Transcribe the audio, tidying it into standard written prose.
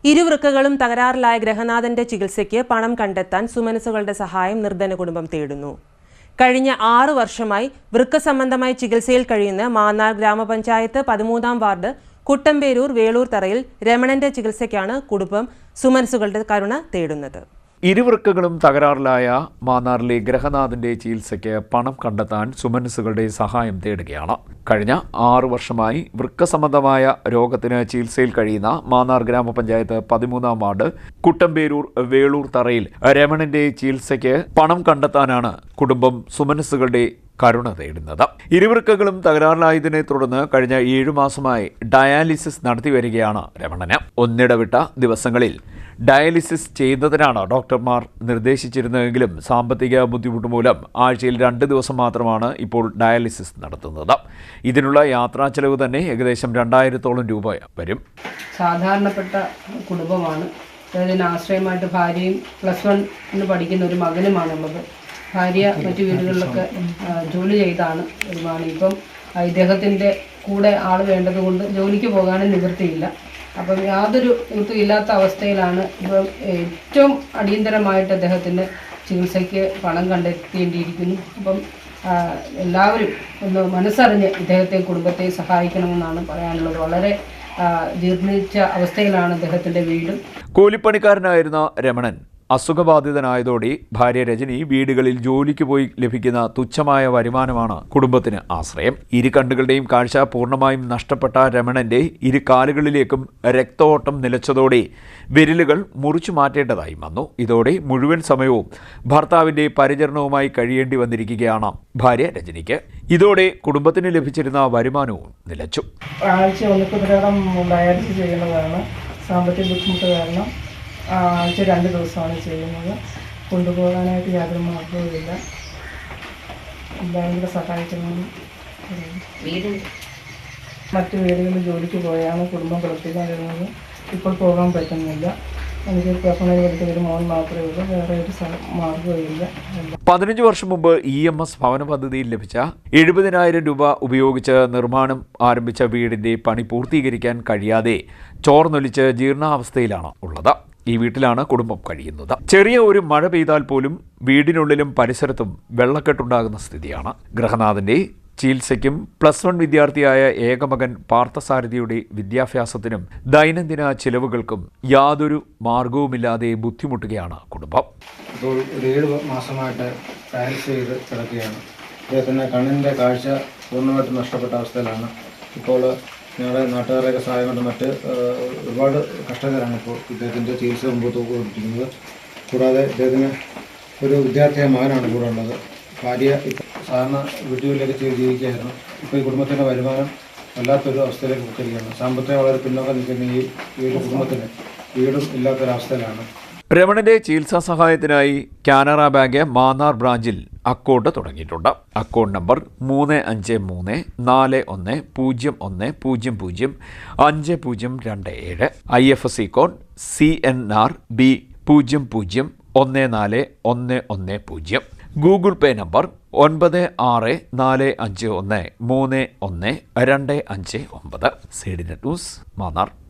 ഇരുവൃക്കകളും തകരാറിലായ ഗ്രഹനാഥന്റെ ചികിത്സയ്ക്ക് പണം കണ്ടെത്താൻ സുമനസുകളുടെ സഹായം നിർധന കുടുംബം തേടുന്നു. കഴിഞ്ഞ 6 വർഷമായി വൃക്ക സംബന്ധമായി ചികിത്സയിൽ കഴിയുന്ന മാന്നാർ ഗ്രാമപഞ്ചായത്ത് 13-ാം വാർഡ് കുട്ടമ്പേരൂർ വേളൂർ തറയിൽ രമണന്റെ ചികിത്സയ്ക്കാണ് കുടുംബം സുമനസുകളുടെ കരുണ തേടുന്നത്. ഇരുവൃക്കകളും തകരാറിലായ മാന്നാറിലെ ഗ്രഹനാഥന്റെ ചികിത്സയ്ക്ക് പണം കണ്ടെത്താൻ സുമനസുകളുടെ സഹായം തേടുകയാണ്. കഴിഞ്ഞ 6 വർഷമായി വൃക്ക സംബന്ധമായ രോഗത്തിന് ചികിത്സയിൽ കഴിയുന്ന മാന്നാർ ഗ്രാമപഞ്ചായത്ത് 13-ാം വാർഡ് കുട്ടമ്പേരൂർ വേളൂർ തറയിൽ രമണന്റെ ചികിത്സയ്ക്ക് പണം കണ്ടെത്താനാണ് കുടുംബം സുമനസുകളുടെ കരുണ തേടുന്നത്. ഇരുവൃക്കകളും തകരാറിലായതിനെ തുടർന്ന് കഴിഞ്ഞ 7 മാസമായി ഡയാലിസിസ് നടത്തിവരികയാണ് രമണന്. ഒന്നിടവിട്ട ദിവസങ്ങളിൽ ഡയാലിസിസ് ചെയ്യുന്നതിനാണ് ഡോക്ടർമാർ നിർദ്ദേശിച്ചിരുന്നതെങ്കിലും സാമ്പത്തിക ബുദ്ധിമുട്ട് മൂലം ആഴ്ചയിൽ 2 ദിവസം മാത്രമാണ് ഇപ്പോൾ ഡയാലിസിസ് നടത്തുന്നത്. ഇതിനുള്ള യാത്രാ ചെലവ് തന്നെ ഏകദേശം 2000-ഓളം രൂപ വരും. സാധാരണപ്പെട്ട കുടുംബമാണ്. അതിന് ആശ്രയമായിട്ട് ഭാര്യയും +1 പഠിക്കുന്ന ഒരു മകനുമാണുള്ളത്. ഭാര്യ മറ്റു വീടുകളിലൊക്കെ ജോലി ചെയ്താണ് വരുമാനം. ഇപ്പം ഇദ്ദേഹത്തിൻ്റെ കൂടെ ആൾ വേണ്ടതുകൊണ്ട് ജോലിക്ക് പോകാനും നിവൃത്തിയില്ല. അപ്പം യാതൊരു നിവൃത്തിയില്ലാത്ത അവസ്ഥയിലാണ് ഇപ്പം ഏറ്റവും അടിയന്തരമായിട്ട് അദ്ദേഹത്തിൻ്റെ ചികിത്സയ്ക്ക് പണം കണ്ടെത്തേണ്ടിയിരിക്കുന്നു. അപ്പം എല്ലാവരും ഒന്ന് മനസ്സറിഞ്ഞ് ഇദ്ദേഹത്തെ കുടുംബത്തെ സഹായിക്കണമെന്നാണ് പറയാനുള്ളത്. വളരെ ജീർണിച്ച അവസ്ഥയിലാണ് അദ്ദേഹത്തിൻ്റെ വീടും. കൂലിപ്പണിക്കാരനായിരുന്ന രമണൻ അസുഖബാധിതനായതോടെ ഭാര്യ രജനി വീടുകളിൽ ജോലിക്ക് പോയി ലഭിക്കുന്ന തുച്ഛമായ വരുമാനമാണ് കുടുംബത്തിന് ആശ്രയം. ഇരു കണ്ണുകളുടെയും കാഴ്ച പൂർണ്ണമായും നഷ്ടപ്പെട്ട രമണന്റെ ഇരു കാലുകളിലേക്കും രക്തഓട്ടം നിലച്ചതോടെ വിരലുകൾ മുറിച്ചു മാറ്റേണ്ടതായി വന്നു. ഇതോടെ മുഴുവൻ സമയവും ഭർത്താവിന്റെ പരിചരണവുമായി കഴിയേണ്ടി വന്നിരിക്കുകയാണ് ഭാര്യ രജനിക്ക്. ഇതോടെ കുടുംബത്തിന് ലഭിച്ചിരുന്ന വരുമാനവും നിലച്ചു. ആഴ്ച 1 ഡയാലിസിസ് ചെയ്യുന്നതാണ്. സാമ്പത്തിക ബുദ്ധിമുട്ട് കാരണം ആഴ്ച 2 ദിവസമാണ് ചെയ്യുന്നത്. കൊണ്ടുപോകാനായിട്ട് യാതൊരു മാർഗവുമില്ല. ബാങ്കിലെ സഹായിക്കണമെന്ന് മറ്റു വീടുകളിൽ ജോലിക്ക് പോയാണ് കുടുംബം പ്രവർത്തിക്കാൻ കഴിയുന്നത്. ഇപ്പോൾ പോകാൻ പറ്റുന്നില്ല. എനിക്ക് പേഴ്സണൽ പഠിച്ച ഒരു മോൻ മാത്രമേ ഉള്ളൂ. വേറെ ഒരു മാർഗവുമില്ല. 15 വർഷം മുമ്പ് EMS ഭവന പദ്ധതിയിൽ ലഭിച്ച 70,000 രൂപ ഉപയോഗിച്ച് നിർമ്മാണം ആരംഭിച്ച വീടിന്റെ പണി പൂർത്തീകരിക്കാൻ കഴിയാതെ ചോർന്നൊലിച്ച് ജീർണാവസ്ഥയിലാണ് ഉള്ളത്. ഈ വീട്ടിലാണ് കുടുംബം കഴിയുന്നത്. ചെറിയ ഒരു മഴ പെയ്താൽ പോലും വീടിനുള്ളിലും പരിസരത്തും വെള്ളക്കെട്ടുണ്ടാകുന്ന സ്ഥിതിയാണ്. ഗ്രഹനാഥന്റെ ചികിത്സയ്ക്കും +1 വിദ്യാർത്ഥിയായ ഏകമകൻ പാർത്ഥസാരഥിയുടെ വിദ്യാഭ്യാസത്തിനും ദൈനംദിന ചിലവുകൾക്കും യാതൊരു മാർഗവുമില്ലാതെ ബുദ്ധിമുട്ടുകയാണ് കുടുംബം. ഇപ്പോൾ ഒരു 7 മാസമായിട്ട് ഡയാലിസിസ് ചെയ്ത് കിടക്കുകയാണ്. അദ്ദേഹത്തിന് കണ്ണിൻ്റെ കാഴ്ച പൂർണ്ണമായിട്ട് നഷ്ടപ്പെട്ട അവസ്ഥയിലാണ്. ഇപ്പോൾ ഞങ്ങളുടെ നാട്ടുകാരുടെയൊക്കെ സഹായം കൊണ്ട് മറ്റ് ഒരുപാട് കഷ്ടതരാണ് ഇപ്പോൾ ഇദ്ദേഹത്തിൻ്റെ ചികിത്സ മുമ്പോട്ട് കൊണ്ടിരിക്കുന്നത്. കൂടാതെ ഇദ്ദേഹത്തിന് ഒരു വിദ്യാർത്ഥിയായ മകനാണ് കൂടെ ഉള്ളത്. ഭാര്യ ഇപ്പോൾ സാധാരണ വീട്ടുകളിലൊക്കെ ചെയ്ത് ജീവിക്കുകയായിരുന്നു. ഇപ്പോൾ ഈ കുടുംബത്തിൻ്റെ വരുമാനം വല്ലാത്തൊരു അവസ്ഥയിലേക്ക് പോയിരിക്കുകയാണ്. സാമ്പത്തികം വളരെ പിന്നോക്കം നിൽക്കുന്ന ഈ കുടുംബത്തിന് വീടും ഇല്ലാത്തൊരവസ്ഥയിലാണ്. രമണന്റെ ചികിത്സാ സഹായത്തിനായി കാനറ ബാങ്ക് മാന്നാർ ബ്രാഞ്ചിൽ അക്കൗണ്ട് തുടങ്ങിയിട്ടുണ്ട്. Account number 353101005027. IFSC code CNR B0014110. Google Pay number 9645131259. CD net news Mannar.